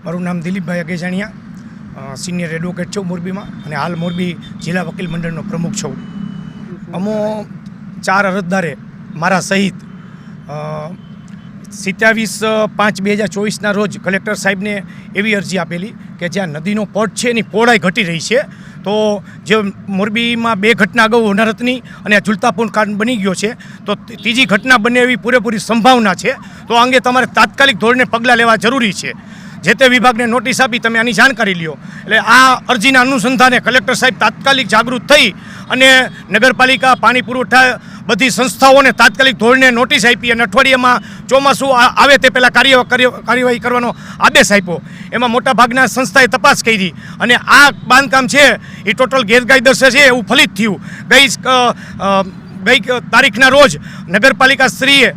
મારું નામ દિલીપભાઈ અગેજાણિયા, senior advocate છું મોરબીમાં અને હાલ મોરબી જિલ્લા વકીલ મંડળનો પ્રમુખ છું. અમો 4 અરજદારે મારા સહિત 27/5/2024ના રોજ કલેક્ટર સાહેબને એવી અરજી આપેલી કે જ્યાં નદીનો પટ છે એની પહોળાઈ ઘટી રહી છે, તો જે મોરબીમાં 2 ઘટના અગાઉ હોનારતની અને ઝુલતાપુર કાંડ બની ગયો છે, તો ત્રીજી ઘટના બને એવી પૂરેપૂરી સંભાવના છે. તો આ અંગે તમારે તાત્કાલિક ધોરણે પગલાં લેવા જરૂરી છે. જે તે વિભાગને નોટિસ આપી તમે આની જાણકારી લ્યો. એટલે આ અરજીના અનુસંધાને કલેક્ટર સાહેબ તાત્કાલિક જાગૃત થઈ અને નગરપાલિકા, પાણી પુરવઠા બધી સંસ્થાઓને તાત્કાલિક ધોરણે નોટિસ આપી અને અઠવાડિયામાં ચોમાસું આવે તે પહેલાં કાર્યવાહી કરવાનો આદેશ આપ્યો. એમાં મોટાભાગના સંસ્થાએ તપાસ કરી અને આ બાંધકામ છે એ ટોટલ ગેરકાયદેસર છે એવું ફલિત થયું. ગઈ તારીખના રોજ નગરપાલિકાશ્રીએ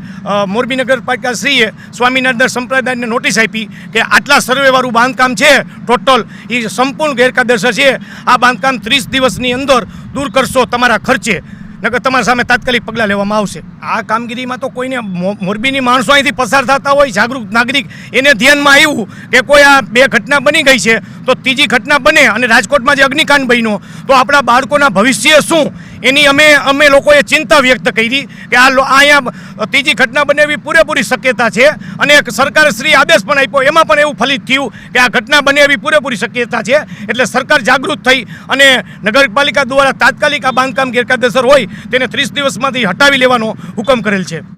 મોરબી નગરપાલિકાશ્રીએ સ્વામિનારાયણ સંપ્રદાયને નોટિસ આપી કે આટલા સર્વેવાળું બાંધકામ છે ટોટલ એ સંપૂર્ણ ગેરકાયદેસર છે. આ બાંધકામ 30 દિવસની અંદર દૂર કરશો તમારા ખર્ચે, નકર તમારા સામે તાત્કાલિક પગલાં લેવામાં આવશે. આ કામગીરીમાં તો કોઈને મોરબીની માણસો અહીંથી પસાર થતા હોય જાગૃત નાગરિક એને ધ્યાનમાં આવ્યું કે કોઈ આ 2 ઘટના બની ગઈ છે તો ત્રીજી ઘટના બને અને રાજકોટમાં જે અગ્નિકાંડ બન્યો તો આપણા બાળકોના ભવિષ્ય શું એની અમે લોકોએ ચિંતા વ્યક્ત કરી કે અહીંયા ત્રીજી ઘટના બને એવી પૂરેપૂરી શક્યતા છે અને સરકારશ્રી આદેશ પણ આપ્યો એમાં પણ એવું ફલિત થયું કે આ ઘટના બને એવી પૂરેપૂરી શક્યતા છે. એટલે સરકાર જાગૃત થઈ અને નગરપાલિકા દ્વારા તાત્કાલિક આ બાંધકામ ગેરકાયદેસર હોય તેને 30 દિવસમાંથી હટાવી લેવાનો હુકમ કરેલ છે.